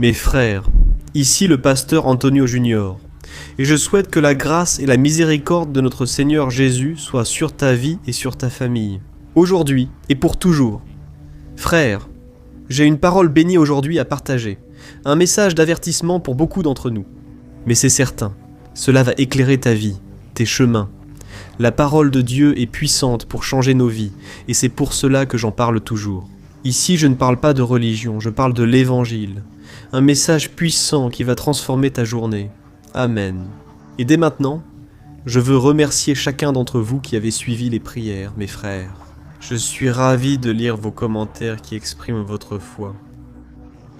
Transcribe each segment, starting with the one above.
Mes frères, ici le pasteur Antonio Junior, et je souhaite que la grâce et la miséricorde de notre Seigneur Jésus soient sur ta vie et sur ta famille, aujourd'hui et pour toujours. Frères, j'ai une parole bénie aujourd'hui à partager, un message d'avertissement pour beaucoup d'entre nous. Mais c'est certain, cela va éclairer ta vie, tes chemins. La parole de Dieu est puissante pour changer nos vies, et c'est pour cela que j'en parle toujours. Ici, je ne parle pas de religion, je parle de l'Évangile, un message puissant qui va transformer ta journée. Amen. Et dès maintenant, je veux remercier chacun d'entre vous qui avez suivi les prières, mes frères. Je suis ravi de lire vos commentaires qui expriment votre foi.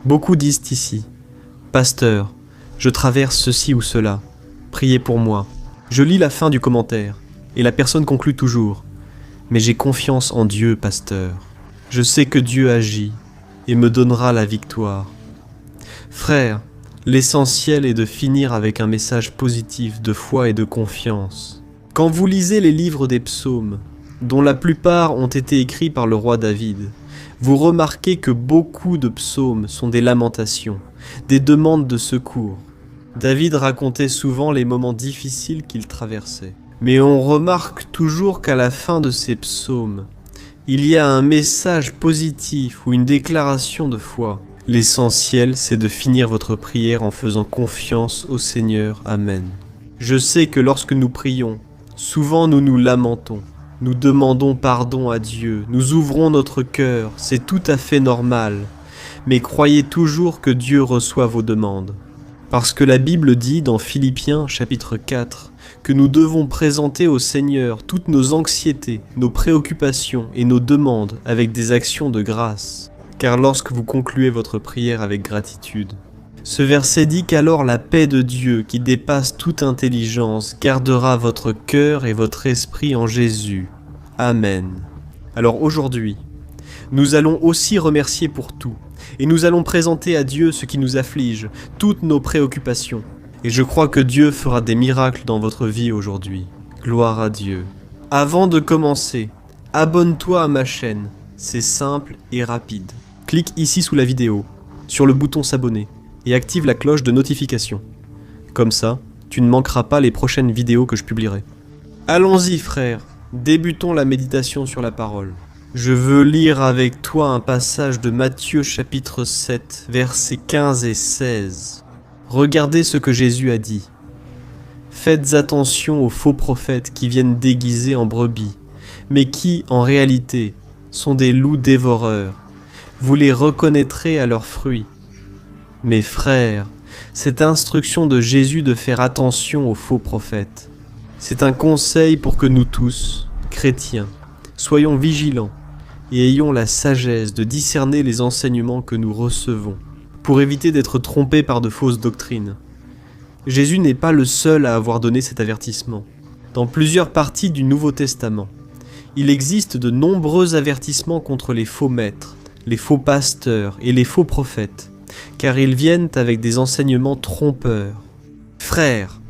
Beaucoup disent ici, « Pasteur, je traverse ceci ou cela, priez pour moi. » Je lis la fin du commentaire, et la personne conclut toujours, « Mais j'ai confiance en Dieu, pasteur. Je sais que Dieu agit, et me donnera la victoire. » Frères, l'essentiel est de finir avec un message positif de foi et de confiance. Quand vous lisez les livres des psaumes, dont la plupart ont été écrits par le roi David, vous remarquez que beaucoup de psaumes sont des lamentations, des demandes de secours. David racontait souvent les moments difficiles qu'il traversait. Mais on remarque toujours qu'à la fin de ces psaumes, il y a un message positif ou une déclaration de foi. L'essentiel, c'est de finir votre prière en faisant confiance au Seigneur. Amen. Je sais que lorsque nous prions, souvent nous nous lamentons. Nous demandons pardon à Dieu, nous ouvrons notre cœur, c'est tout à fait normal. Mais croyez toujours que Dieu reçoit vos demandes. Parce que la Bible dit dans Philippiens chapitre 4 que nous devons présenter au Seigneur toutes nos anxiétés, nos préoccupations et nos demandes avec des actions de grâce. Car lorsque vous concluez votre prière avec gratitude, ce verset dit qu'alors la paix de Dieu qui dépasse toute intelligence gardera votre cœur et votre esprit en Jésus. Amen. Alors aujourd'hui, nous allons aussi remercier pour tout, et nous allons présenter à Dieu ce qui nous afflige, toutes nos préoccupations. Et je crois que Dieu fera des miracles dans votre vie aujourd'hui. Gloire à Dieu. Avant de commencer, abonne-toi à ma chaîne, c'est simple et rapide. Clique ici sous la vidéo, sur le bouton s'abonner, et active la cloche de notification. Comme ça, tu ne manqueras pas les prochaines vidéos que je publierai. Allons-y frères, débutons la méditation sur la parole. Je veux lire avec toi un passage de Matthieu chapitre 7, versets 15 et 16. Regardez ce que Jésus a dit. Faites attention aux faux prophètes qui viennent déguisés en brebis, mais qui, en réalité, sont des loups dévoreurs. Vous les reconnaîtrez à leurs fruits. Mes frères, cette instruction de Jésus de faire attention aux faux prophètes, c'est un conseil pour que nous tous, chrétiens, soyons vigilants et ayons la sagesse de discerner les enseignements que nous recevons, pour éviter d'être trompés par de fausses doctrines. Jésus n'est pas le seul à avoir donné cet avertissement. Dans plusieurs parties du Nouveau Testament, il existe de nombreux avertissements contre les faux maîtres, les faux pasteurs et les faux prophètes, car ils viennent avec des enseignements trompeurs. Frères,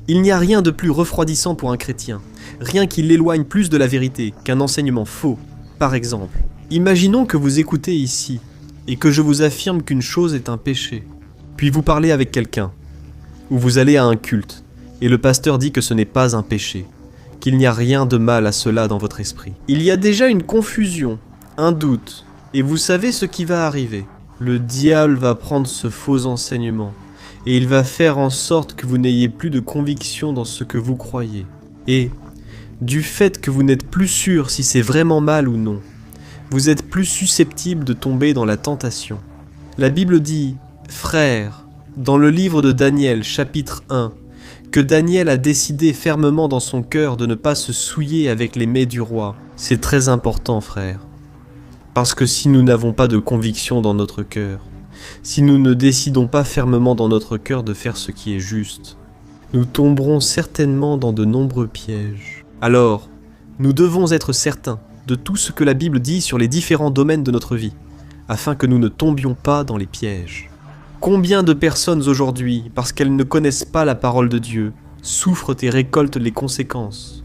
il n'y a rien de plus refroidissant pour un chrétien, rien qui l'éloigne plus de la vérité qu'un enseignement faux. Par exemple, imaginons que vous écoutez ici, et que je vous affirme qu'une chose est un péché, puis vous parlez avec quelqu'un, ou vous allez à un culte, et le pasteur dit que ce n'est pas un péché, qu'il n'y a rien de mal à cela dans votre esprit. Il y a déjà une confusion, un doute, et vous savez ce qui va arriver. Le diable va prendre ce faux enseignement, et il va faire en sorte que vous n'ayez plus de conviction dans ce que vous croyez. Et, du fait que vous n'êtes plus sûr si c'est vraiment mal ou non, vous êtes plus susceptible de tomber dans la tentation. La Bible dit, « Frères », dans le livre de Daniel, chapitre 1, que Daniel a décidé fermement dans son cœur de ne pas se souiller avec les mets du roi. C'est très important, frères. Parce que si nous n'avons pas de conviction dans notre cœur, si nous ne décidons pas fermement dans notre cœur de faire ce qui est juste, nous tomberons certainement dans de nombreux pièges. Alors, nous devons être certains de tout ce que la Bible dit sur les différents domaines de notre vie, afin que nous ne tombions pas dans les pièges. Combien de personnes aujourd'hui, parce qu'elles ne connaissent pas la parole de Dieu, souffrent et récoltent les conséquences?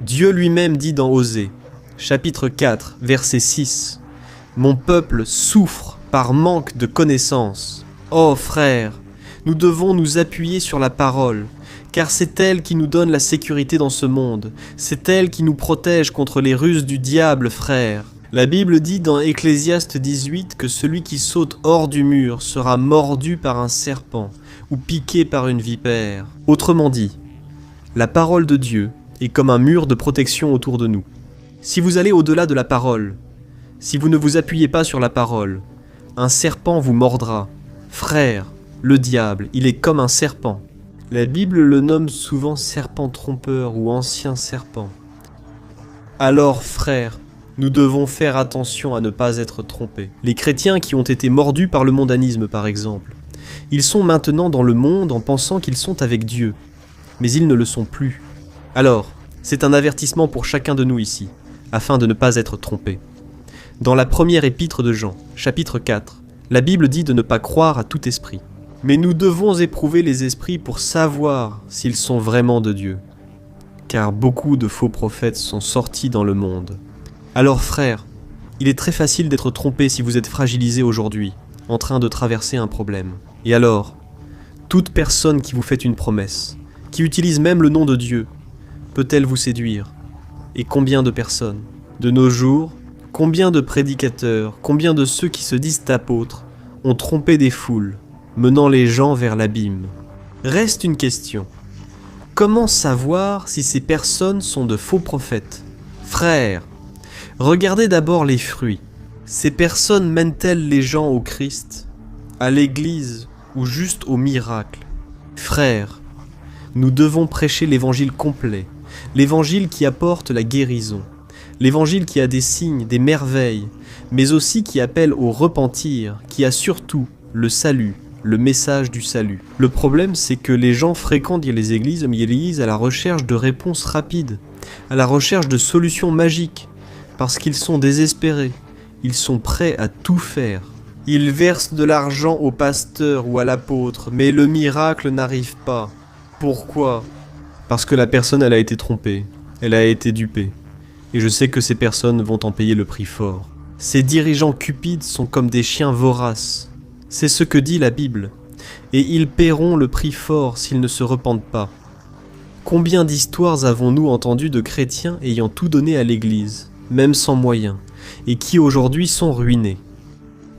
Dieu lui-même dit dans Osée, chapitre 4, verset 6, « Mon peuple souffre par manque de connaissance. » Oh frères, nous devons nous appuyer sur la parole, car c'est elle qui nous donne la sécurité dans ce monde, c'est elle qui nous protège contre les ruses du diable, frères. La Bible dit dans Ecclésiaste 18 que celui qui saute hors du mur sera mordu par un serpent ou piqué par une vipère. Autrement dit, la parole de Dieu est comme un mur de protection autour de nous. Si vous allez au-delà de la parole, si vous ne vous appuyez pas sur la parole, un serpent vous mordra. Frère, le diable, il est comme un serpent. La Bible le nomme souvent serpent trompeur ou ancien serpent. Alors, frères, nous devons faire attention à ne pas être trompés. Les chrétiens qui ont été mordus par le mondanisme, par exemple, ils sont maintenant dans le monde en pensant qu'ils sont avec Dieu, mais ils ne le sont plus. Alors, c'est un avertissement pour chacun de nous ici, afin de ne pas être trompés. Dans la première épître de Jean, chapitre 4, la Bible dit de ne pas croire à tout esprit. Mais nous devons éprouver les esprits pour savoir s'ils sont vraiment de Dieu. Car beaucoup de faux prophètes sont sortis dans le monde. Alors frères, il est très facile d'être trompé si vous êtes fragilisé aujourd'hui, en train de traverser un problème. Et alors, toute personne qui vous fait une promesse, qui utilise même le nom de Dieu, peut-elle vous séduire? Et combien de personnes? De nos jours, combien de prédicateurs, combien de ceux qui se disent apôtres, ont trompé des foules, menant les gens vers l'abîme? Reste une question. Comment savoir si ces personnes sont de faux prophètes? Frères, regardez d'abord les fruits. Ces personnes mènent-elles les gens au Christ, à l'Église ou juste au miracle? Frères, nous devons prêcher l'évangile complet, l'évangile qui apporte la guérison, l'évangile qui a des signes, des merveilles, mais aussi qui appelle au repentir, qui a surtout le salut, le message du salut. Le problème, c'est que les gens fréquentent les églises à la recherche de réponses rapides, à la recherche de solutions magiques, parce qu'ils sont désespérés, ils sont prêts à tout faire. Ils versent de l'argent au pasteur ou à l'apôtre, mais le miracle n'arrive pas. Pourquoi? Parce que la personne, elle a été trompée, elle a été dupée. Et je sais que ces personnes vont en payer le prix fort. Ces dirigeants cupides sont comme des chiens voraces. C'est ce que dit la Bible. Et ils paieront le prix fort s'ils ne se repentent pas. Combien d'histoires avons-nous entendues de chrétiens ayant tout donné à l'Église, même sans moyens, et qui aujourd'hui sont ruinés?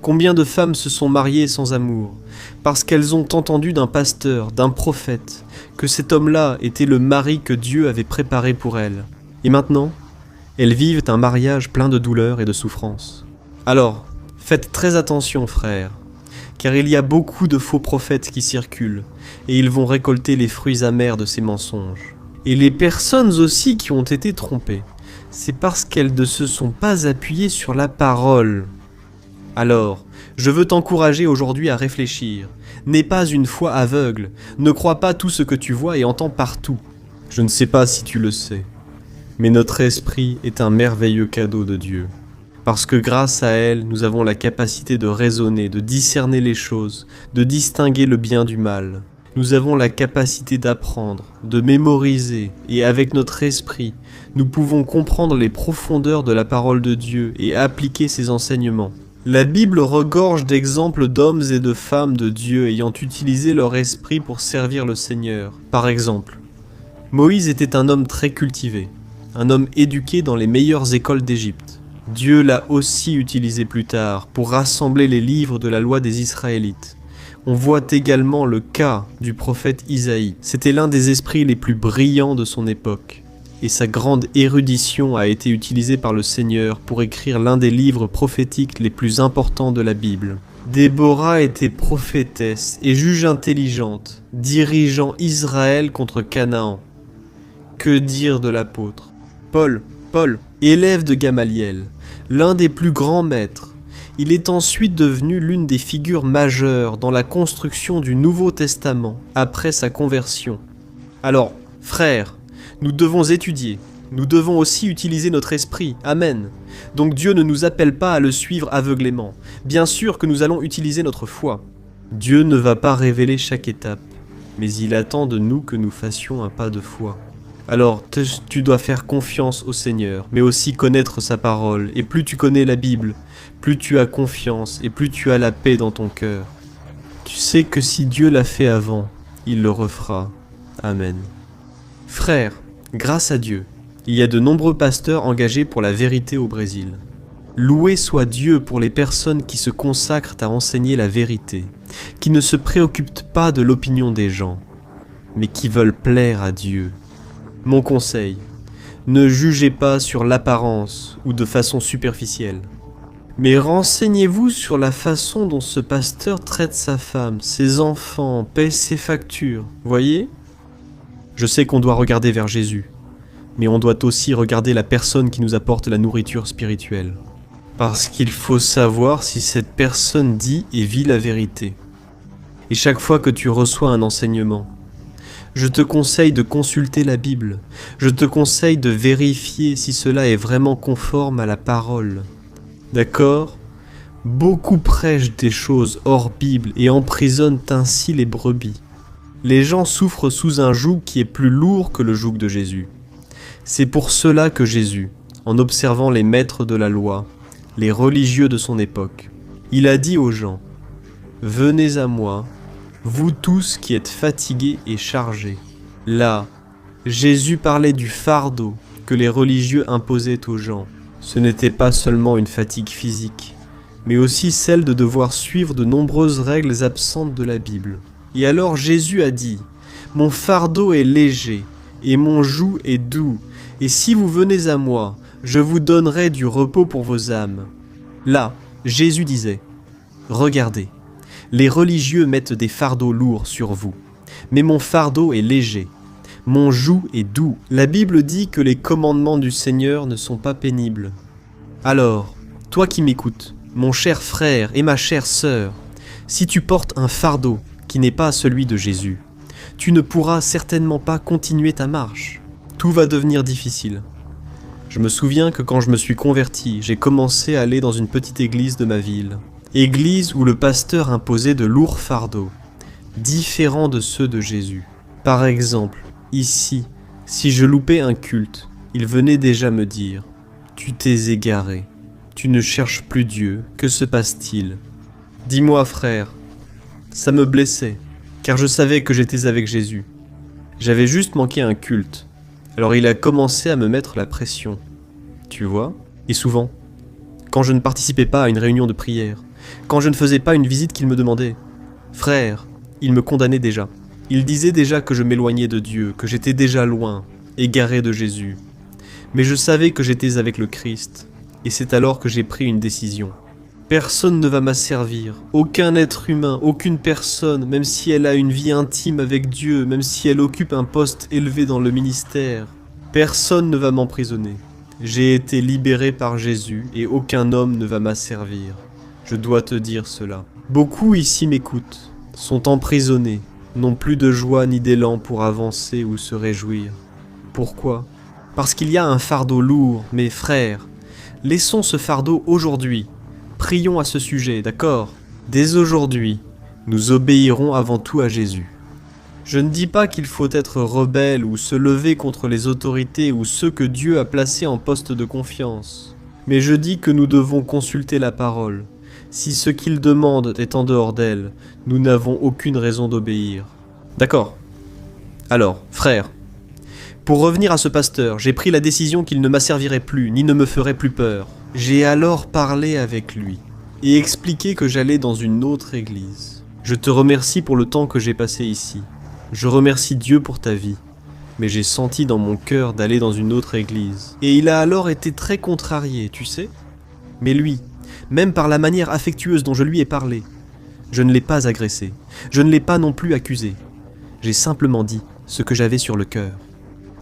Combien de femmes se sont mariées sans amour, parce qu'elles ont entendu d'un pasteur, d'un prophète, que cet homme-là était le mari que Dieu avait préparé pour elles. Et maintenant, elles vivent un mariage plein de douleur et de souffrance. Alors, faites très attention, frères, car il y a beaucoup de faux prophètes qui circulent, et ils vont récolter les fruits amers de ces mensonges. Et les personnes aussi qui ont été trompées, c'est parce qu'elles ne se sont pas appuyées sur la parole. Alors, je veux t'encourager aujourd'hui à réfléchir. N'aie pas une foi aveugle, ne crois pas tout ce que tu vois et entends partout. Je ne sais pas si tu le sais, mais notre esprit est un merveilleux cadeau de Dieu. Parce que grâce à elle, nous avons la capacité de raisonner, de discerner les choses, de distinguer le bien du mal. Nous avons la capacité d'apprendre, de mémoriser, et avec notre esprit, nous pouvons comprendre les profondeurs de la parole de Dieu et appliquer ses enseignements. La Bible regorge d'exemples d'hommes et de femmes de Dieu ayant utilisé leur esprit pour servir le Seigneur. Par exemple, Moïse était un homme très cultivé, un homme éduqué dans les meilleures écoles d'Égypte. Dieu l'a aussi utilisé plus tard pour rassembler les livres de la loi des Israélites. On voit également le cas du prophète Isaïe. C'était l'un des esprits les plus brillants de son époque. Et sa grande érudition a été utilisée par le Seigneur pour écrire l'un des livres prophétiques les plus importants de la Bible. Déborah était prophétesse et juge intelligente, dirigeant Israël contre Canaan. Que dire de l'apôtre? Paul, élève de Gamaliel, l'un des plus grands maîtres. Il est ensuite devenu l'une des figures majeures dans la construction du Nouveau Testament après sa conversion. Alors, frères, nous devons étudier, nous devons aussi utiliser notre esprit, amen. Donc Dieu ne nous appelle pas à le suivre aveuglément. Bien sûr que nous allons utiliser notre foi. Dieu ne va pas révéler chaque étape, mais il attend de nous que nous fassions un pas de foi. Alors, tu dois faire confiance au Seigneur, mais aussi connaître sa parole. Et plus tu connais la Bible, plus tu as confiance et plus tu as la paix dans ton cœur. Tu sais que si Dieu l'a fait avant, il le refera. Amen. Frères, grâce à Dieu, il y a de nombreux pasteurs engagés pour la vérité au Brésil. Loué soit Dieu pour les personnes qui se consacrent à enseigner la vérité, qui ne se préoccupent pas de l'opinion des gens, mais qui veulent plaire à Dieu. Mon conseil, ne jugez pas sur l'apparence ou de façon superficielle, mais renseignez-vous sur la façon dont ce pasteur traite sa femme, ses enfants, paie ses factures. Voyez ? Je sais qu'on doit regarder vers Jésus, mais on doit aussi regarder la personne qui nous apporte la nourriture spirituelle. Parce qu'il faut savoir si cette personne dit et vit la vérité. Et chaque fois que tu reçois un enseignement, je te conseille de consulter la Bible. Je te conseille de vérifier si cela est vraiment conforme à la parole. D'accord ? Beaucoup prêchent des choses hors Bible et emprisonnent ainsi les brebis. Les gens souffrent sous un joug qui est plus lourd que le joug de Jésus. C'est pour cela que Jésus, en observant les maîtres de la loi, les religieux de son époque, il a dit aux gens : « Venez à moi, vous tous qui êtes fatigués et chargés. » Là, Jésus parlait du fardeau que les religieux imposaient aux gens. Ce n'était pas seulement une fatigue physique, mais aussi celle de devoir suivre de nombreuses règles absentes de la Bible. Et alors Jésus a dit : « Mon fardeau est léger, et mon joug est doux, et si vous venez à moi, je vous donnerai du repos pour vos âmes. » Là, Jésus disait : « Regardez, les religieux mettent des fardeaux lourds sur vous, mais mon fardeau est léger, mon joug est doux. » La Bible dit que les commandements du Seigneur ne sont pas pénibles. Alors, toi qui m'écoutes, mon cher frère et ma chère sœur, si tu portes un fardeau qui n'est pas celui de Jésus, tu ne pourras certainement pas continuer ta marche. Tout va devenir difficile. Je me souviens que quand je me suis converti, j'ai commencé à aller dans une petite église de ma ville. Église où le pasteur imposait de lourds fardeaux, différents de ceux de Jésus. Par exemple, ici, si je loupais un culte, il venait déjà me dire : « Tu t'es égaré, tu ne cherches plus Dieu, que se passe-t-il ? Dis-moi, frère. » Ça me blessait, car je savais que j'étais avec Jésus. J'avais juste manqué un culte. Alors il a commencé à me mettre la pression. Tu vois ? Et souvent, quand je ne participais pas à une réunion de prière, quand je ne faisais pas une visite qu'il me demandait, frère, il me condamnait déjà. Il disait déjà que je m'éloignais de Dieu, que j'étais déjà loin, égaré de Jésus. Mais je savais que j'étais avec le Christ, et c'est alors que j'ai pris une décision. Personne ne va m'asservir, aucun être humain, aucune personne, même si elle a une vie intime avec Dieu, même si elle occupe un poste élevé dans le ministère. Personne ne va m'emprisonner. J'ai été libéré par Jésus et aucun homme ne va m'asservir. Je dois te dire cela. Beaucoup ici m'écoutent, sont emprisonnés, n'ont plus de joie ni d'élan pour avancer ou se réjouir. Pourquoi ? Parce qu'il y a un fardeau lourd, mes frères. Laissons ce fardeau aujourd'hui. Prions à ce sujet, d'accord ? Dès aujourd'hui, nous obéirons avant tout à Jésus. Je ne dis pas qu'il faut être rebelle ou se lever contre les autorités ou ceux que Dieu a placés en poste de confiance. Mais je dis que nous devons consulter la parole. Si ce qu'ils demandent est en dehors d'elle, nous n'avons aucune raison d'obéir. D'accord ? Alors, frères, pour revenir à ce pasteur, j'ai pris la décision qu'il ne m'asservirait plus, ni ne me ferait plus peur. J'ai alors parlé avec lui et expliqué que j'allais dans une autre église. Je te remercie pour le temps que j'ai passé ici. Je remercie Dieu pour ta vie, mais j'ai senti dans mon cœur d'aller dans une autre église. Et il a alors été très contrarié, tu sais. Mais lui, même par la manière affectueuse dont je lui ai parlé, je ne l'ai pas agressé, je ne l'ai pas non plus accusé. J'ai simplement dit ce que j'avais sur le cœur.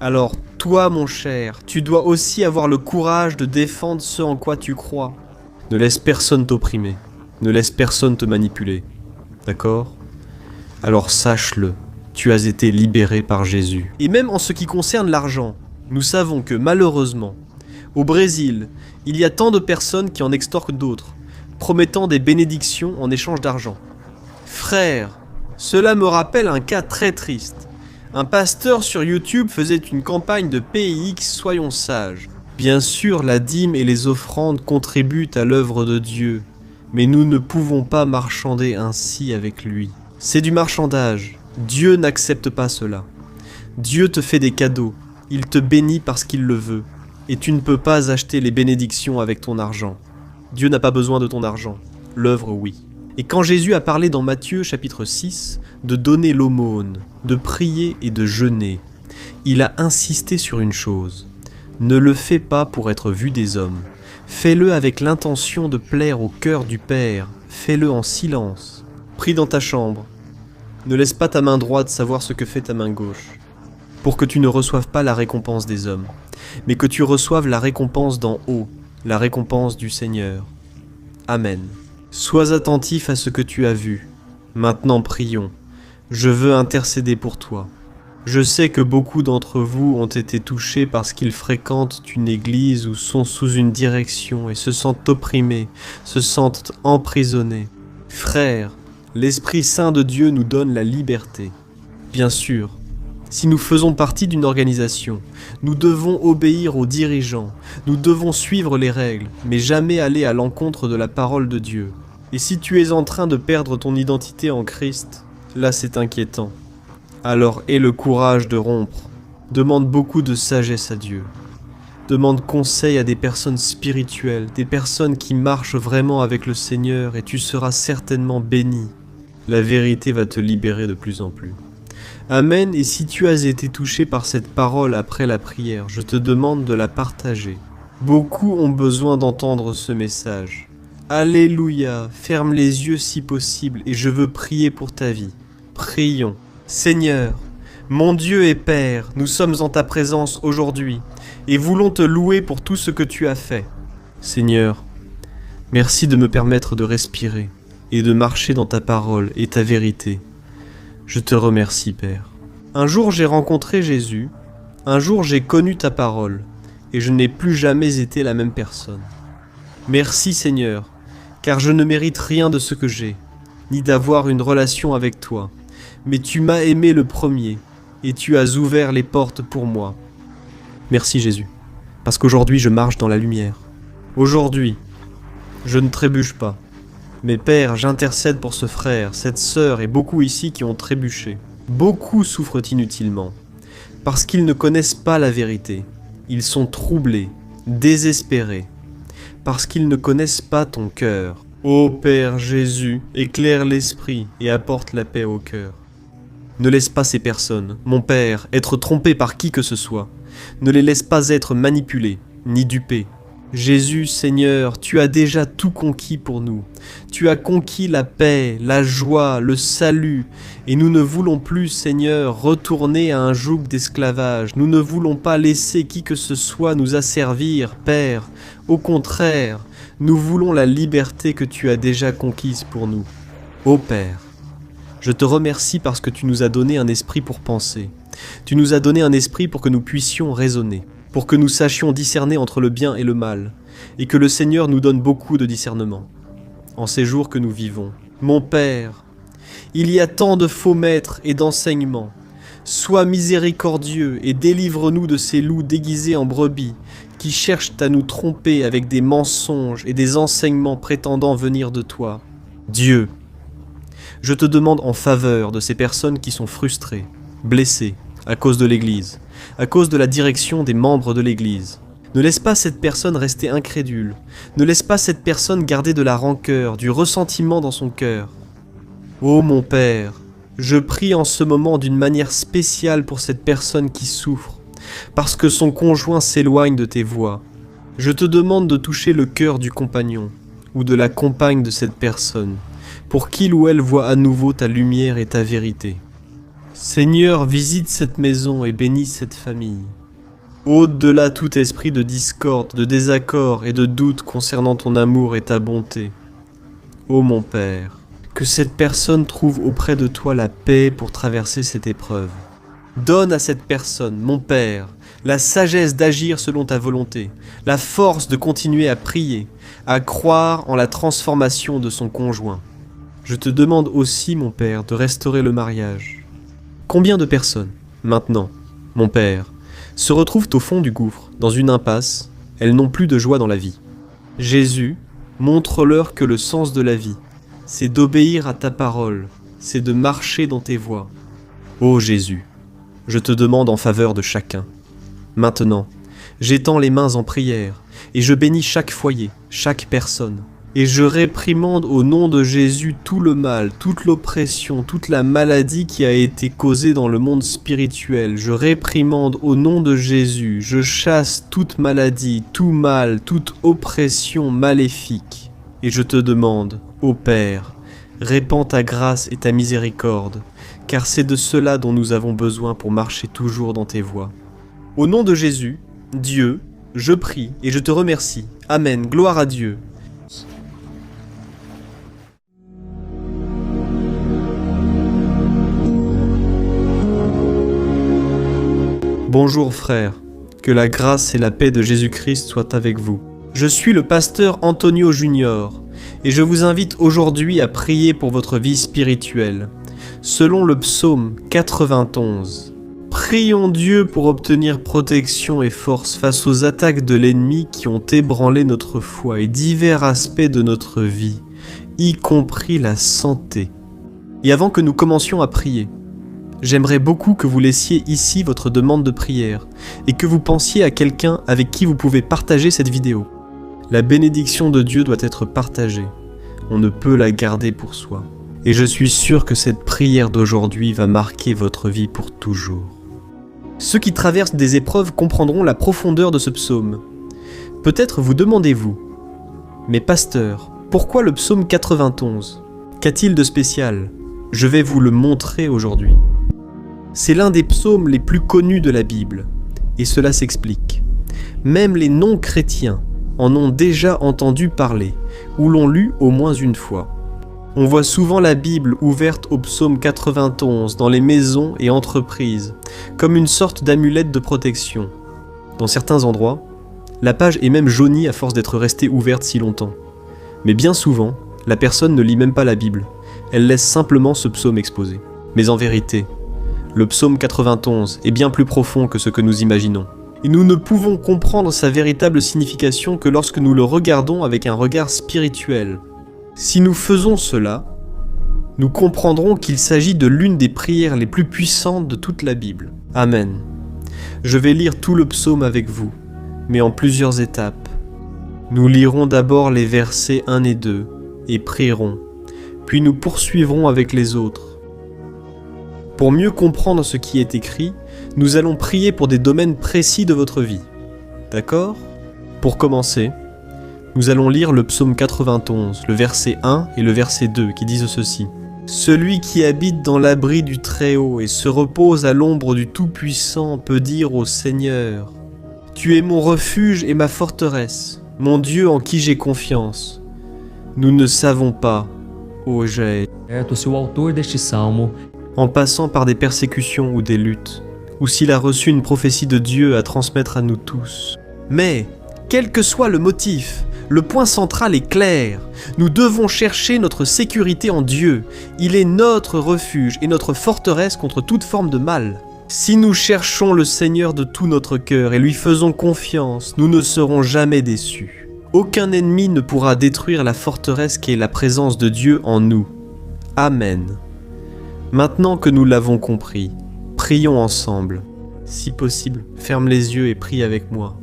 Alors, toi, mon cher, tu dois aussi avoir le courage de défendre ce en quoi tu crois. Ne laisse personne t'opprimer, ne laisse personne te manipuler. D'accord ? Alors sache-le, tu as été libéré par Jésus. Et même en ce qui concerne l'argent, nous savons que malheureusement, au Brésil, il y a tant de personnes qui en extorquent d'autres, promettant des bénédictions en échange d'argent. Frère, cela me rappelle un cas très triste. Un pasteur sur YouTube faisait une campagne de PIX Soyons sages. Bien sûr, la dîme et les offrandes contribuent à l'œuvre de Dieu, mais nous ne pouvons pas marchander ainsi avec lui. C'est du marchandage. Dieu n'accepte pas cela. Dieu te fait des cadeaux. Il te bénit parce qu'il le veut. Et tu ne peux pas acheter les bénédictions avec ton argent. Dieu n'a pas besoin de ton argent. L'œuvre, oui. Et quand Jésus a parlé dans Matthieu chapitre 6 de donner l'aumône, de prier et de jeûner, il a insisté sur une chose. Ne le fais pas pour être vu des hommes. Fais-le avec l'intention de plaire au cœur du Père. Fais-le en silence. Prie dans ta chambre. Ne laisse pas ta main droite savoir ce que fait ta main gauche, pour que tu ne reçoives pas la récompense des hommes, mais que tu reçoives la récompense d'en haut, la récompense du Seigneur. Amen. Sois attentif à ce que tu as vu. Maintenant prions. Je veux intercéder pour toi. Je sais que beaucoup d'entre vous ont été touchés parce qu'ils fréquentent une église ou sont sous une direction et se sentent opprimés, se sentent emprisonnés. Frères, l'Esprit Saint de Dieu nous donne la liberté. Bien sûr, si nous faisons partie d'une organisation, nous devons obéir aux dirigeants, nous devons suivre les règles, mais jamais aller à l'encontre de la parole de Dieu. Et si tu es en train de perdre ton identité en Christ, là c'est inquiétant. Alors aie le courage de rompre. Demande beaucoup de sagesse à Dieu. Demande conseil à des personnes spirituelles, des personnes qui marchent vraiment avec le Seigneur et tu seras certainement béni. La vérité va te libérer de plus en plus. Amen, et si tu as été touché par cette parole après la prière, je te demande de la partager. Beaucoup ont besoin d'entendre ce message. Alléluia, ferme les yeux si possible et je veux prier pour ta vie. Prions. Seigneur, mon Dieu et Père, nous sommes en ta présence aujourd'hui et voulons te louer pour tout ce que tu as fait. Seigneur, merci de me permettre de respirer et de marcher dans ta parole et ta vérité. Je te remercie, Père. Un jour j'ai rencontré Jésus, un jour j'ai connu ta parole et je n'ai plus jamais été la même personne. Merci Seigneur, car je ne mérite rien de ce que j'ai, ni d'avoir une relation avec toi. Mais tu m'as aimé le premier, et tu as ouvert les portes pour moi. Merci Jésus, parce qu'aujourd'hui je marche dans la lumière. Aujourd'hui, je ne trébuche pas. Mais Père, j'intercède pour ce frère, cette sœur et beaucoup ici qui ont trébuché. Beaucoup souffrent inutilement, parce qu'ils ne connaissent pas la vérité. Ils sont troublés, désespérés, parce qu'ils ne connaissent pas ton cœur. Ô Père Jésus, éclaire l'esprit et apporte la paix au cœur. Ne laisse pas ces personnes, mon Père, être trompées par qui que ce soit. Ne les laisse pas être manipulées, ni dupées. Jésus, Seigneur, tu as déjà tout conquis pour nous. Tu as conquis la paix, la joie, le salut. Et nous ne voulons plus, Seigneur, retourner à un joug d'esclavage. Nous ne voulons pas laisser qui que ce soit nous asservir, Père. Au contraire, nous voulons la liberté que tu as déjà conquise pour nous. Ô Père, je te remercie parce que tu nous as donné un esprit pour penser. Tu nous as donné un esprit pour que nous puissions raisonner, pour que nous sachions discerner entre le bien et le mal, et que le Seigneur nous donne beaucoup de discernement. En ces jours que nous vivons, mon Père, il y a tant de faux maîtres et d'enseignements. Sois miséricordieux et délivre-nous de ces loups déguisés en brebis, qui cherchent à nous tromper avec des mensonges et des enseignements prétendant venir de toi. Dieu, je te demande en faveur de ces personnes qui sont frustrées, blessées à cause de l'Église, à cause de la direction des membres de l'Église. Ne laisse pas cette personne rester incrédule. Ne laisse pas cette personne garder de la rancœur, du ressentiment dans son cœur. Ô mon Père, je prie en ce moment d'une manière spéciale pour cette personne qui souffre, parce que son conjoint s'éloigne de tes voies. Je te demande de toucher le cœur du compagnon ou de la compagne de cette personne, pour qu'il ou elle voit à nouveau ta lumière et ta vérité. Seigneur, visite cette maison et bénis cette famille. Ôte de là tout esprit de discorde, de désaccord et de doute concernant ton amour et ta bonté. Ô mon Père, que cette personne trouve auprès de toi la paix pour traverser cette épreuve. Donne à cette personne, mon Père, la sagesse d'agir selon ta volonté, la force de continuer à prier, à croire en la transformation de son conjoint. Je te demande aussi, mon Père, de restaurer le mariage. Combien de personnes, maintenant, mon Père, se retrouvent au fond du gouffre, dans une impasse, elles n'ont plus de joie dans la vie. Jésus, montre-leur que le sens de la vie, c'est d'obéir à ta parole, c'est de marcher dans tes voies. Ô Jésus, je te demande en faveur de chacun. Maintenant, j'étends les mains en prière, et je bénis chaque foyer, chaque personne. Et je réprimande au nom de Jésus tout le mal, toute l'oppression, toute la maladie qui a été causée dans le monde spirituel. Je réprimande au nom de Jésus, je chasse toute maladie, tout mal, toute oppression maléfique. Et je te demande, ô Père, répands ta grâce et ta miséricorde, car c'est de cela dont nous avons besoin pour marcher toujours dans tes voies. Au nom de Jésus, Dieu, je prie et je te remercie. Amen, gloire à Dieu. Bonjour frères, que la grâce et la paix de Jésus-Christ soient avec vous. Je suis le pasteur Antonio Junior et je vous invite aujourd'hui à prier pour votre vie spirituelle, selon le psaume 91. Prions Dieu pour obtenir protection et force face aux attaques de l'ennemi qui ont ébranlé notre foi et divers aspects de notre vie, y compris la santé. Et avant que nous commencions à prier, j'aimerais beaucoup que vous laissiez ici votre demande de prière et que vous pensiez à quelqu'un avec qui vous pouvez partager cette vidéo. La bénédiction de Dieu doit être partagée. On ne peut la garder pour soi. Et je suis sûr que cette prière d'aujourd'hui va marquer votre vie pour toujours. Ceux qui traversent des épreuves comprendront la profondeur de ce psaume. Peut-être vous demandez-vous, mais pasteur, pourquoi le psaume 91 ? Qu'a-t-il de spécial ? Je vais vous le montrer aujourd'hui. C'est l'un des psaumes les plus connus de la Bible, et cela s'explique. Même les non-chrétiens en ont déjà entendu parler, ou l'ont lu au moins une fois. On voit souvent la Bible ouverte au psaume 91 dans les maisons et entreprises, comme une sorte d'amulette de protection. Dans certains endroits, la page est même jaunie à force d'être restée ouverte si longtemps. Mais bien souvent, la personne ne lit même pas la Bible, elle laisse simplement ce psaume exposé. Mais en vérité, le psaume 91 est bien plus profond que ce que nous imaginons. Et nous ne pouvons comprendre sa véritable signification que lorsque nous le regardons avec un regard spirituel. Si nous faisons cela, nous comprendrons qu'il s'agit de l'une des prières les plus puissantes de toute la Bible. Amen. Je vais lire tout le psaume avec vous, mais en plusieurs étapes. Nous lirons d'abord les versets 1 et 2 et prierons, puis nous poursuivrons avec les autres. Pour mieux comprendre ce qui est écrit, nous allons prier pour des domaines précis de votre vie. D'accord ? Pour commencer, nous allons lire le psaume 91, le verset 1 et le verset 2 qui disent ceci. « Celui qui habite dans l'abri du Très-Haut et se repose à l'ombre du Tout-Puissant peut dire au Seigneur, « Tu es mon refuge et ma forteresse, mon Dieu en qui j'ai confiance. Nous ne savons pas, ô Jaël. » Se o autor deste salmo En passant par des persécutions ou des luttes, ou s'il a reçu une prophétie de Dieu à transmettre à nous tous. Mais, quel que soit le motif, le point central est clair. Nous devons chercher notre sécurité en Dieu. Il est notre refuge et notre forteresse contre toute forme de mal. Si nous cherchons le Seigneur de tout notre cœur et lui faisons confiance, nous ne serons jamais déçus. Aucun ennemi ne pourra détruire la forteresse qu'est la présence de Dieu en nous. Amen. Maintenant que nous l'avons compris, prions ensemble. Si possible, ferme les yeux et prie avec moi.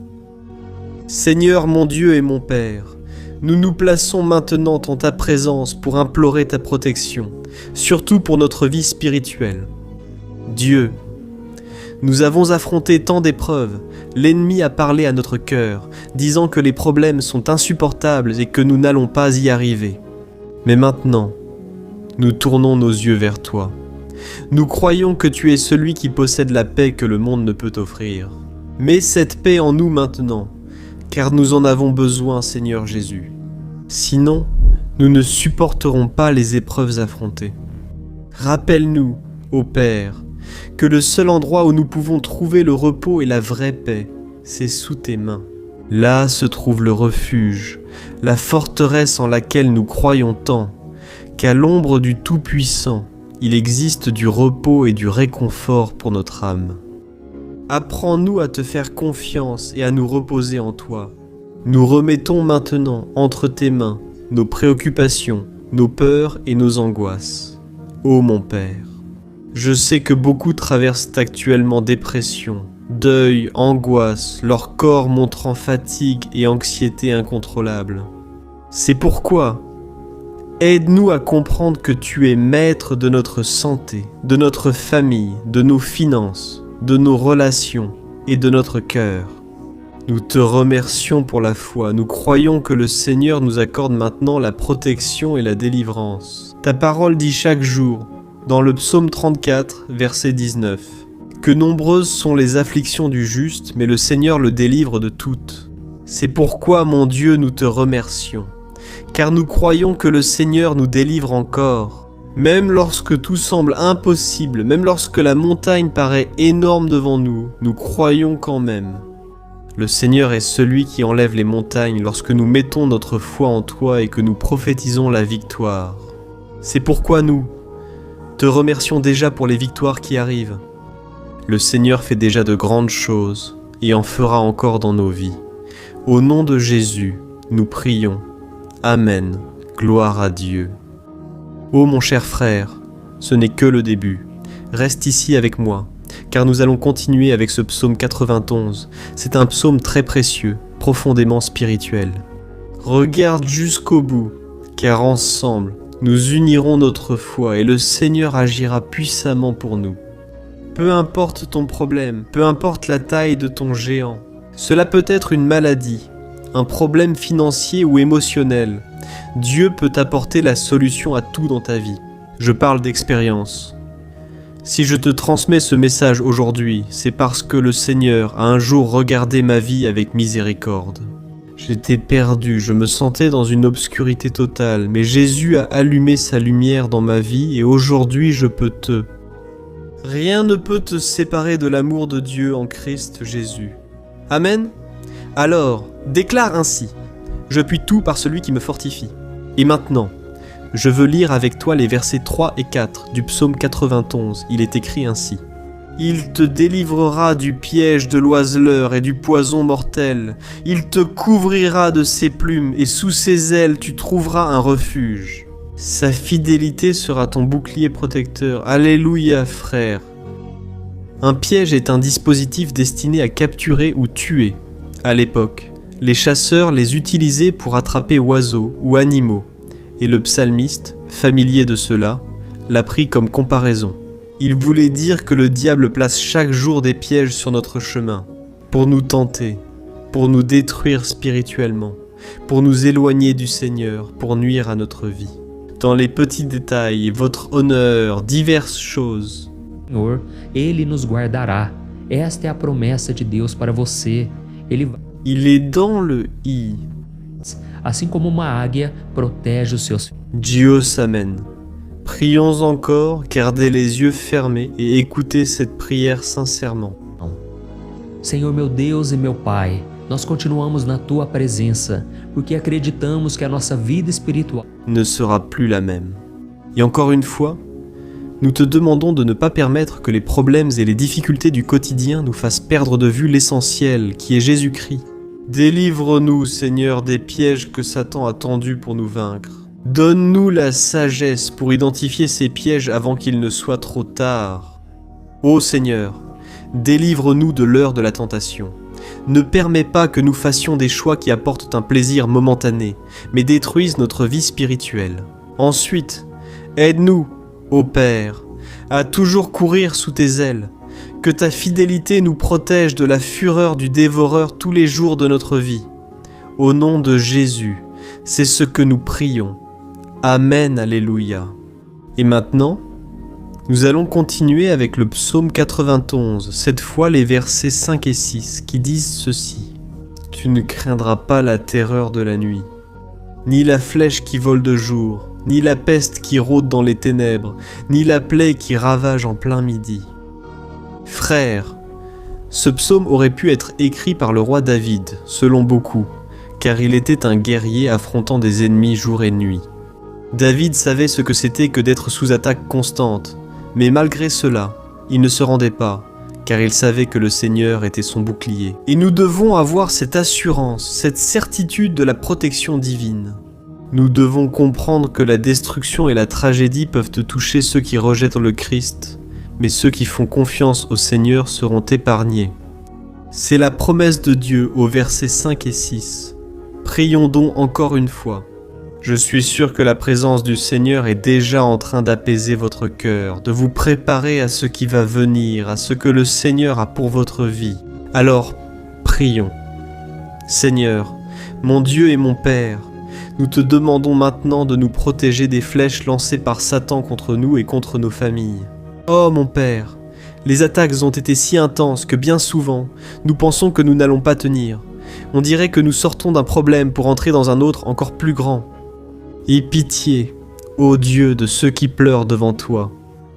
Seigneur mon Dieu et mon Père, nous nous plaçons maintenant en ta présence pour implorer ta protection, surtout pour notre vie spirituelle. Dieu, nous avons affronté tant d'épreuves, l'ennemi a parlé à notre cœur, disant que les problèmes sont insupportables et que nous n'allons pas y arriver. Mais maintenant, nous tournons nos yeux vers toi. Nous croyons que tu es celui qui possède la paix que le monde ne peut offrir. Mets cette paix en nous maintenant, car nous en avons besoin, Seigneur Jésus. Sinon, nous ne supporterons pas les épreuves affrontées. Rappelle-nous, ô Père, que le seul endroit où nous pouvons trouver le repos et la vraie paix, c'est sous tes mains. Là se trouve le refuge, la forteresse en laquelle nous croyons tant, qu'à l'ombre du Tout-Puissant, il existe du repos et du réconfort pour notre âme. Apprends-nous à te faire confiance et à nous reposer en toi. Nous remettons maintenant entre tes mains nos préoccupations, nos peurs et nos angoisses. ô mon Père. Je sais que beaucoup traversent actuellement dépression, deuil, angoisse, leur corps montrant fatigue et anxiété incontrôlable. C'est pourquoi, aide-nous à comprendre que tu es maître de notre santé, de notre famille, de nos finances, de nos relations et de notre cœur. Nous te remercions pour la foi, nous croyons que le Seigneur nous accorde maintenant la protection et la délivrance. Ta parole dit chaque jour, dans le psaume 34, verset 19, que nombreuses sont les afflictions du juste, mais le Seigneur le délivre de toutes. C'est pourquoi, mon Dieu, nous te remercions, car nous croyons que le Seigneur nous délivre encore. Même lorsque tout semble impossible, même lorsque la montagne paraît énorme devant nous, nous croyons quand même. Le Seigneur est celui qui enlève les montagnes lorsque nous mettons notre foi en toi et que nous prophétisons la victoire. C'est pourquoi nous te remercions déjà pour les victoires qui arrivent. Le Seigneur fait déjà de grandes choses et en fera encore dans nos vies. Au nom de Jésus, nous prions. Amen. Gloire à Dieu. Ô mon cher frère, ce n'est que le début. Reste ici avec moi, car nous allons continuer avec ce psaume 91. C'est un psaume très précieux, profondément spirituel. Regarde jusqu'au bout, car ensemble, nous unirons notre foi et le Seigneur agira puissamment pour nous. Peu importe ton problème, peu importe la taille de ton géant, cela peut être une maladie, un problème financier ou émotionnel. Dieu peut apporter la solution à tout dans ta vie. Je parle d'expérience. Si je te transmets ce message aujourd'hui, c'est parce que le Seigneur a un jour regardé ma vie avec miséricorde. J'étais perdu, je me sentais dans une obscurité totale, mais Jésus a allumé sa lumière dans ma vie et aujourd'hui je peux te... Rien ne peut te séparer de l'amour de Dieu en Christ Jésus. Amen. Alors, déclare ainsi, je puis tout par celui qui me fortifie. Et maintenant, je veux lire avec toi les versets 3 et 4 du psaume 91. Il est écrit ainsi. Il te délivrera du piège de l'oiseleur et du poison mortel. Il te couvrira de ses plumes et sous ses ailes tu trouveras un refuge. Sa fidélité sera ton bouclier protecteur. Alléluia, frère. Un piège est un dispositif destiné à capturer ou tuer. À l'époque, les chasseurs les utilisaient pour attraper oiseaux ou animaux. Et le psalmiste, familier de cela, l'a pris comme comparaison. Il voulait dire que le diable place chaque jour des pièges sur notre chemin, pour nous tenter, pour nous détruire spirituellement, pour nous éloigner du Seigneur, pour nuire à notre vie. Dans les petits détails, votre honneur, diverses choses. Senhor, Ele nos guardará. Esta é a promessa de Deus para você. Il est dans le i. Assim como uma águia protege os seus filhos. Dieu s'amène. Prions encore, gardez les yeux fermés et écoutez cette prière sincèrement. Senhor meu Deus e meu Pai, nós continuamos na Tua presença, porque acreditamos que a nossa vida espiritual ne sera plus la même. Et encore une fois, nous te demandons de ne pas permettre que les problèmes et les difficultés du quotidien nous fassent perdre de vue l'essentiel, qui est Jésus-Christ. Délivre-nous, Seigneur, des pièges que Satan a tendus pour nous vaincre. Donne-nous la sagesse pour identifier ces pièges avant qu'il ne soit trop tard. Ô Seigneur, délivre-nous de l'heure de la tentation. Ne permets pas que nous fassions des choix qui apportent un plaisir momentané, mais détruisent notre vie spirituelle. Ensuite, aide-nous, ô Père, à toujours courir sous tes ailes. Que ta fidélité nous protège de la fureur du dévoreur tous les jours de notre vie. Au nom de Jésus, c'est ce que nous prions. Amen, alléluia. Et maintenant, nous allons continuer avec le psaume 91, cette fois les versets 5 et 6, qui disent ceci. Tu ne craindras pas la terreur de la nuit, ni la flèche qui vole de jour, ni la peste qui rôde dans les ténèbres, ni la plaie qui ravage en plein midi. Frères, ce psaume aurait pu être écrit par le roi David, selon beaucoup, car il était un guerrier affrontant des ennemis jour et nuit. David savait ce que c'était que d'être sous attaque constante, mais malgré cela, il ne se rendait pas, car il savait que le Seigneur était son bouclier. Et nous devons avoir cette assurance, cette certitude de la protection divine. Nous devons comprendre que la destruction et la tragédie peuvent toucher ceux qui rejettent le Christ, mais ceux qui font confiance au Seigneur seront épargnés. C'est la promesse de Dieu aux versets 5 et 6. Prions donc encore une fois. Je suis sûr que la présence du Seigneur est déjà en train d'apaiser votre cœur, de vous préparer à ce qui va venir, à ce que le Seigneur a pour votre vie. Alors, prions. Seigneur, mon Dieu et mon Père, nous te demandons maintenant de nous protéger des flèches lancées par Satan contre nous et contre nos familles. Oh mon Père, les attaques ont été si intenses que bien souvent, nous pensons que nous n'allons pas tenir. On dirait que nous sortons d'un problème pour entrer dans un autre encore plus grand. Aie pitié, ô Dieu, de ceux qui pleurent devant toi.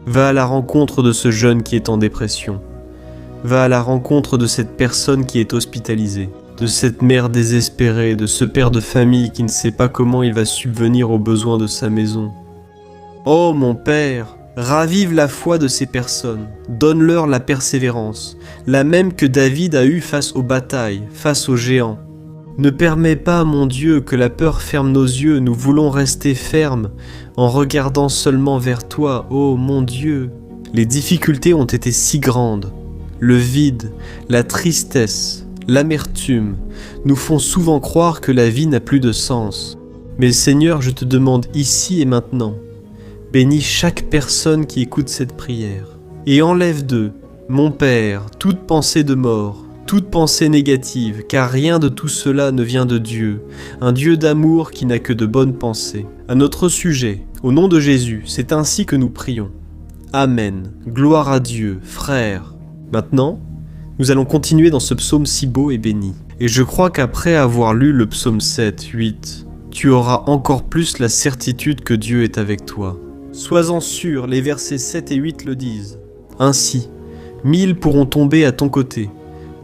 Va à la rencontre de ce jeune qui est en dépression. Va à la rencontre de cette personne qui est hospitalisée, de cette mère désespérée, de ce père de famille qui ne sait pas comment il va subvenir aux besoins de sa maison. Oh mon Père, ravive la foi de ces personnes, donne-leur la persévérance, la même que David a eue face aux batailles, face aux géants. Ne permets pas, mon Dieu, que la peur ferme nos yeux, nous voulons rester fermes en regardant seulement vers toi, ô mon Dieu. Les difficultés ont été si grandes, le vide, la tristesse, l'amertume nous font souvent croire que la vie n'a plus de sens. Mais Seigneur, je te demande ici et maintenant, bénis chaque personne qui écoute cette prière et enlève d'eux, mon Père, toute pensée de mort, toute pensée négative, car rien de tout cela ne vient de Dieu, un Dieu d'amour qui n'a que de bonnes pensées. À notre sujet, au nom de Jésus, c'est ainsi que nous prions. Amen. Gloire à Dieu, frères. Maintenant, nous allons continuer dans ce psaume si beau et béni. Et je crois qu'après avoir lu le psaume 7, 8, tu auras encore plus la certitude que Dieu est avec toi. Sois-en sûr, les versets 7 et 8 le disent. Ainsi, 1000 pourront tomber à ton côté,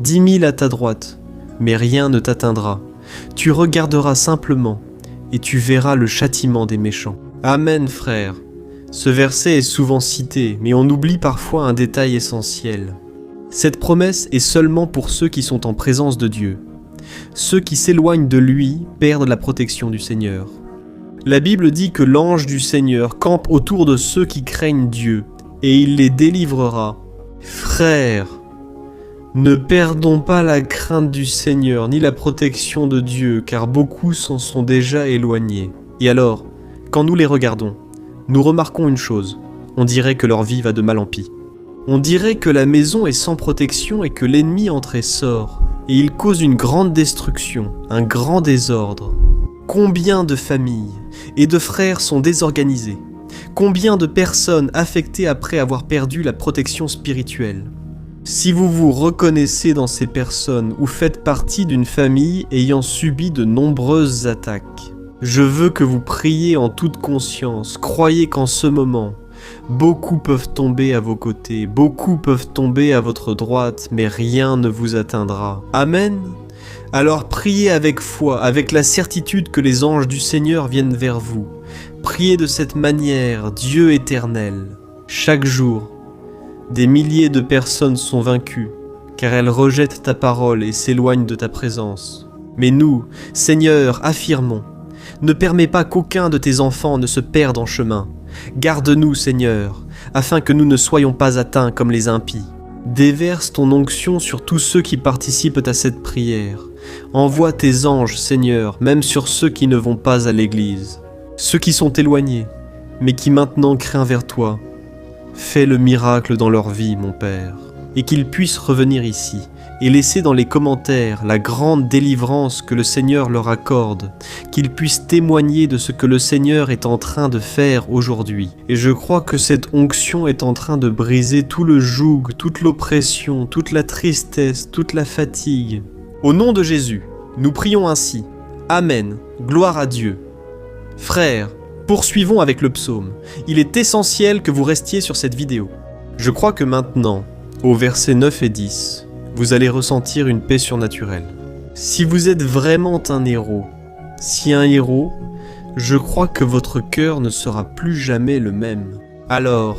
10 000 à ta droite, mais rien ne t'atteindra. Tu regarderas simplement, et tu verras le châtiment des méchants. Amen, frère. Ce verset est souvent cité, mais on oublie parfois un détail essentiel. Cette promesse est seulement pour ceux qui sont en présence de Dieu. Ceux qui s'éloignent de lui perdent la protection du Seigneur. La Bible dit que l'ange du Seigneur campe autour de ceux qui craignent Dieu, et il les délivrera. Frères, ne perdons pas la crainte du Seigneur, ni la protection de Dieu, car beaucoup s'en sont déjà éloignés. Et alors, quand nous les regardons, nous remarquons une chose, on dirait que leur vie va de mal en pis. On dirait que la maison est sans protection et que l'ennemi entre et sort, et il cause une grande destruction, un grand désordre. Combien de familles et de frères sont désorganisés? Combien de personnes affectées après avoir perdu la protection spirituelle? Si vous vous reconnaissez dans ces personnes ou faites partie d'une famille ayant subi de nombreuses attaques, je veux que vous priez en toute conscience. Croyez qu'en ce moment, beaucoup peuvent tomber à vos côtés, beaucoup peuvent tomber à votre droite, mais rien ne vous atteindra. Amen. Alors priez avec foi, avec la certitude que les anges du Seigneur viennent vers vous. Priez de cette manière, Dieu éternel. Chaque jour, des milliers de personnes sont vaincues, car elles rejettent ta parole et s'éloignent de ta présence. Mais nous, Seigneur, affirmons, ne permets pas qu'aucun de tes enfants ne se perde en chemin. Garde-nous, Seigneur, afin que nous ne soyons pas atteints comme les impies. Déverse ton onction sur tous ceux qui participent à cette prière. Envoie tes anges, Seigneur, même sur ceux qui ne vont pas à l'église. Ceux qui sont éloignés, mais qui maintenant craignent vers toi. Fais le miracle dans leur vie, mon Père, et qu'ils puissent revenir ici et laisser dans les commentaires la grande délivrance que le Seigneur leur accorde, qu'ils puissent témoigner de ce que le Seigneur est en train de faire aujourd'hui. Et je crois que cette onction est en train de briser tout le joug, toute l'oppression, toute la tristesse, toute la fatigue. Au nom de Jésus, nous prions ainsi. Amen. Gloire à Dieu. Frères, poursuivons avec le psaume. Il est essentiel que vous restiez sur cette vidéo. Je crois que maintenant, au versets 9 et 10, vous allez ressentir une paix surnaturelle. Si vous êtes vraiment un héros, je crois que votre cœur ne sera plus jamais le même. Alors,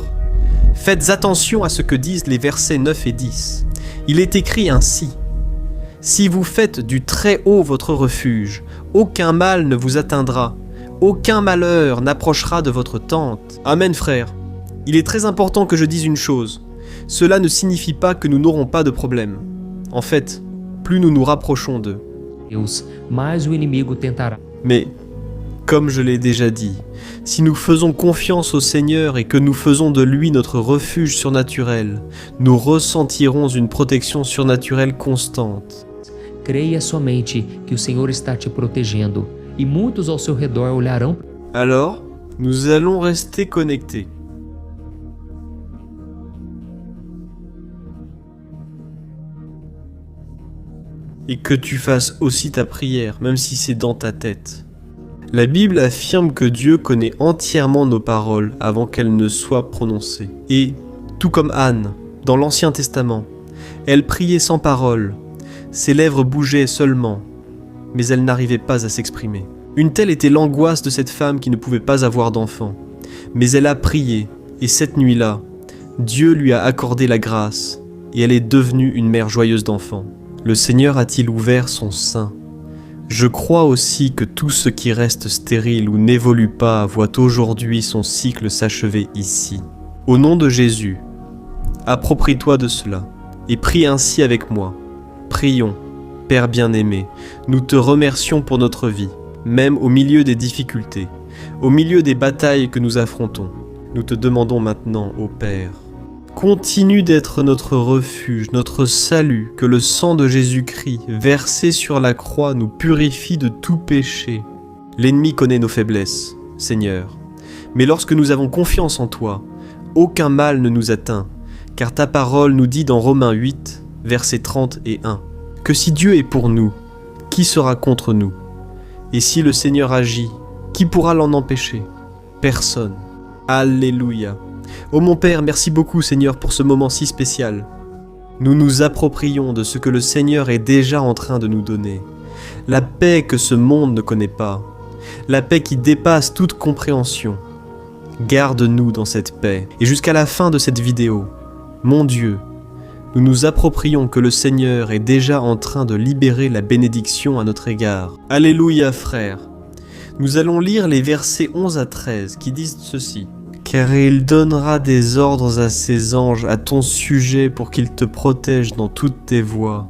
faites attention à ce que disent les versets 9 et 10. Il est écrit ainsi. Si vous faites du Très-Haut votre refuge, aucun mal ne vous atteindra. Aucun malheur n'approchera de votre tente. Amen, frère. Il est très important que je dise une chose. Cela ne signifie pas que nous n'aurons pas de problème. En fait, plus nous nous rapprochons d'eux. Deus, mais o inimigo tentará. Mais, comme je l'ai déjà dit, si nous faisons confiance au Seigneur et que nous faisons de lui notre refuge surnaturel, nous ressentirons une protection surnaturelle constante. Creia somente que o Senhor está te protegendo, e muitos ao seu redor olharão. Alors, nous allons rester connectés. Et que tu fasses aussi ta prière, même si c'est dans ta tête. La Bible affirme que Dieu connaît entièrement nos paroles avant qu'elles ne soient prononcées. Et, tout comme Anne, dans l'Ancien Testament, elle priait sans parole, ses lèvres bougeaient seulement, mais elle n'arrivait pas à s'exprimer. Une telle était l'angoisse de cette femme qui ne pouvait pas avoir d'enfant. Mais elle a prié, et cette nuit-là, Dieu lui a accordé la grâce, et elle est devenue une mère joyeuse d'enfants. Le Seigneur a-t-il ouvert son sein? Je crois aussi que tout ce qui reste stérile ou n'évolue pas voit aujourd'hui son cycle s'achever ici. Au nom de Jésus, approprie-toi de cela, et prie ainsi avec moi. Prions, Père bien-aimé, nous te remercions pour notre vie, même au milieu des difficultés, au milieu des batailles que nous affrontons. Nous te demandons maintenant, ô Père, continue d'être notre refuge, notre salut, que le sang de Jésus-Christ, versé sur la croix, nous purifie de tout péché. L'ennemi connaît nos faiblesses, Seigneur, mais lorsque nous avons confiance en toi, aucun mal ne nous atteint, car ta parole nous dit dans Romains 8, versets 30 et 1, que si Dieu est pour nous, qui sera contre nous? Et si le Seigneur agit, qui pourra l'en empêcher? Personne. Alléluia. Ô mon Père, merci beaucoup Seigneur pour ce moment si spécial. Nous nous approprions de ce que le Seigneur est déjà en train de nous donner. La paix que ce monde ne connaît pas. La paix qui dépasse toute compréhension. Garde-nous dans cette paix. Et jusqu'à la fin de cette vidéo, mon Dieu, nous nous approprions que le Seigneur est déjà en train de libérer la bénédiction à notre égard. Alléluia frères. Nous allons lire les versets 11 à 13 qui disent ceci. Car il donnera des ordres à ses anges à ton sujet pour qu'ils te protègent dans toutes tes voies.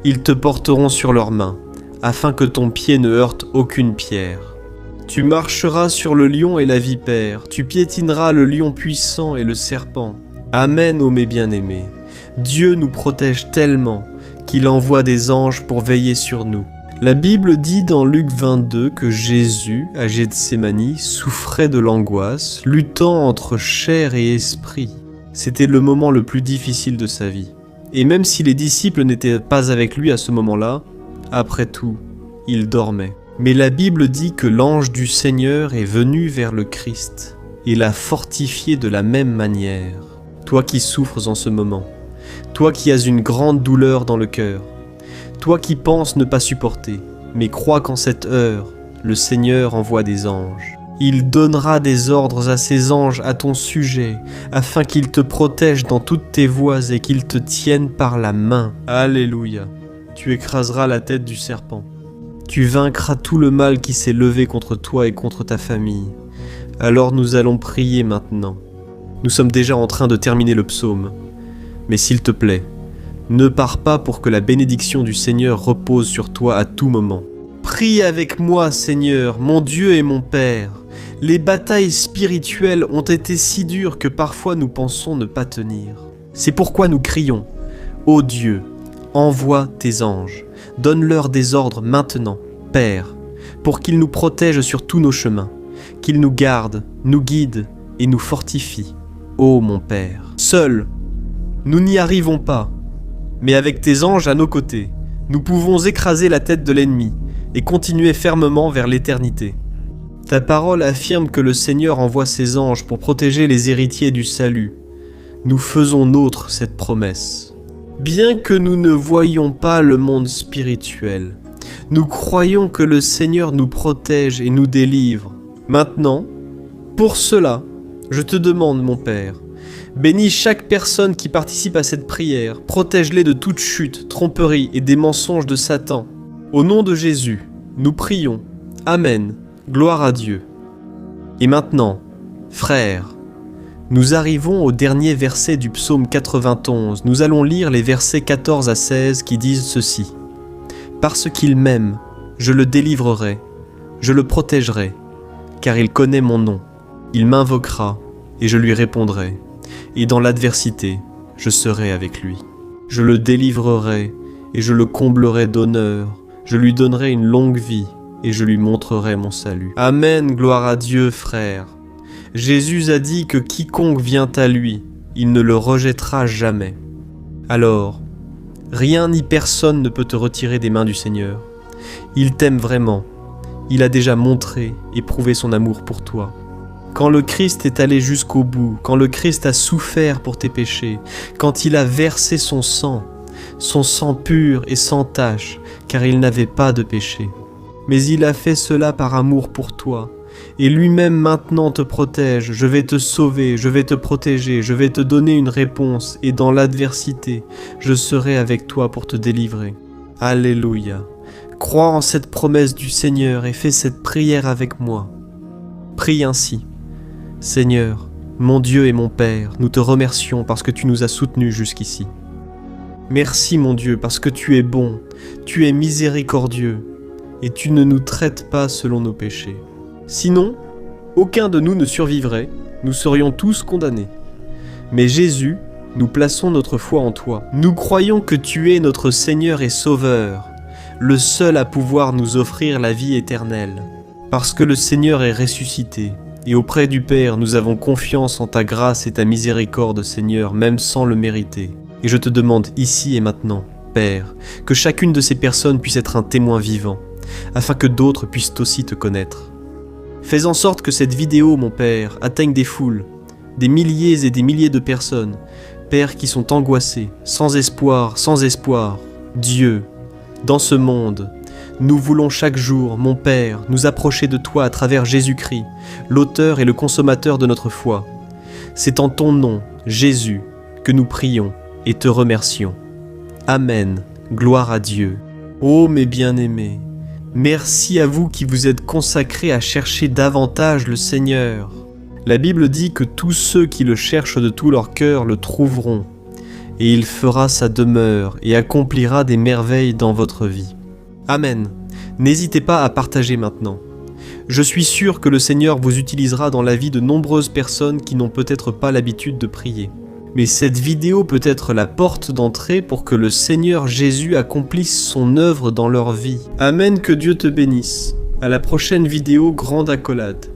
Ils te porteront sur leurs mains, afin que ton pied ne heurte aucune pierre. Tu marcheras sur le lion et la vipère, tu piétineras le lion puissant et le serpent. Amen, ô mes bien-aimés. Dieu nous protège tellement qu'il envoie des anges pour veiller sur nous. La Bible dit dans Luc 22 que Jésus, à Gethsémani, souffrait de l'angoisse, luttant entre chair et esprit. C'était le moment le plus difficile de sa vie. Et même si les disciples n'étaient pas avec lui à ce moment-là, après tout, il dormait. Mais la Bible dit que l'ange du Seigneur est venu vers le Christ et l'a fortifié de la même manière. Toi qui souffres en ce moment, toi qui as une grande douleur dans le cœur, toi qui penses ne pas supporter, mais crois qu'en cette heure, le Seigneur envoie des anges. Il donnera des ordres à ses anges à ton sujet, afin qu'ils te protègent dans toutes tes voies et qu'ils te tiennent par la main. Alléluia. Tu écraseras la tête du serpent. Tu vaincras tout le mal qui s'est levé contre toi et contre ta famille. Alors nous allons prier maintenant. Nous sommes déjà en train de terminer le psaume. Mais s'il te plaît, ne pars pas pour que la bénédiction du Seigneur repose sur toi à tout moment. Prie avec moi, Seigneur, mon Dieu et mon Père. Les batailles spirituelles ont été si dures que parfois nous pensons ne pas tenir. C'est pourquoi nous crions, ô Dieu, envoie tes anges, donne-leur des ordres maintenant, Père, pour qu'ils nous protègent sur tous nos chemins, qu'ils nous gardent, nous guident et nous fortifient. Ô mon Père, seuls, nous n'y arrivons pas, mais avec tes anges à nos côtés, nous pouvons écraser la tête de l'ennemi et continuer fermement vers l'éternité. Ta parole affirme que le Seigneur envoie ses anges pour protéger les héritiers du salut. Nous faisons nôtre cette promesse. Bien que nous ne voyions pas le monde spirituel, nous croyons que le Seigneur nous protège et nous délivre. Maintenant, pour cela, je te demande, mon Père, bénis chaque personne qui participe à cette prière, protège-les de toute chute, tromperie et des mensonges de Satan. Au nom de Jésus, nous prions. Amen. gloire à Dieu. Et maintenant, frères, nous arrivons au dernier verset du psaume 91. Nous allons lire les versets 14 à 16 qui disent ceci. « Parce qu'il m'aime, je le délivrerai, je le protégerai, car il connaît mon nom. Il m'invoquera, et je lui répondrai, et dans l'adversité, je serai avec lui. Je le délivrerai, et je le comblerai d'honneur, je lui donnerai une longue vie, et je lui montrerai mon salut. » Amen, gloire à Dieu, frères. Jésus a dit que quiconque vient à lui, il ne le rejettera jamais. Alors, rien ni personne ne peut te retirer des mains du Seigneur. Il t'aime vraiment. Il a déjà montré et prouvé son amour pour toi. Quand le Christ est allé jusqu'au bout, quand le Christ a souffert pour tes péchés, quand il a versé son sang pur et sans tache, car il n'avait pas de péché. Mais il a fait cela par amour pour toi. Et lui-même maintenant te protège, je vais te sauver, je vais te protéger, je vais te donner une réponse, et dans l'adversité, je serai avec toi pour te délivrer. Alléluia. Crois en cette promesse du Seigneur et fais cette prière avec moi. Prie ainsi. Seigneur, mon Dieu et mon Père, nous te remercions parce que tu nous as soutenus jusqu'ici. Merci mon Dieu parce que tu es bon, tu es miséricordieux, et tu ne nous traites pas selon nos péchés. Sinon, aucun de nous ne survivrait, nous serions tous condamnés. Mais Jésus, nous plaçons notre foi en toi. Nous croyons que tu es notre Seigneur et Sauveur, le seul à pouvoir nous offrir la vie éternelle. Parce que le Seigneur est ressuscité, et auprès du Père, nous avons confiance en ta grâce et ta miséricorde, Seigneur, même sans le mériter. Et je te demande ici et maintenant, Père, que chacune de ces personnes puisse être un témoin vivant, afin que d'autres puissent aussi te connaître. Fais en sorte que cette vidéo, mon Père, atteigne des foules, des milliers et des milliers de personnes, Père, qui sont angoissés, sans espoir. Dieu, dans ce monde, nous voulons chaque jour, mon Père, nous approcher de toi à travers Jésus-Christ, l'auteur et le consommateur de notre foi. C'est en ton nom, Jésus, que nous prions et te remercions. Amen, gloire à Dieu. Ô mes bien-aimés, merci à vous qui vous êtes consacrés à chercher davantage le Seigneur. La Bible dit que tous ceux qui le cherchent de tout leur cœur le trouveront, et il fera sa demeure et accomplira des merveilles dans votre vie. Amen. N'hésitez pas à partager maintenant. Je suis sûr que le Seigneur vous utilisera dans la vie de nombreuses personnes qui n'ont peut-être pas l'habitude de prier. Mais cette vidéo peut être la porte d'entrée pour que le Seigneur Jésus accomplisse son œuvre dans leur vie. Amen, que Dieu te bénisse. À la prochaine vidéo, grande accolade.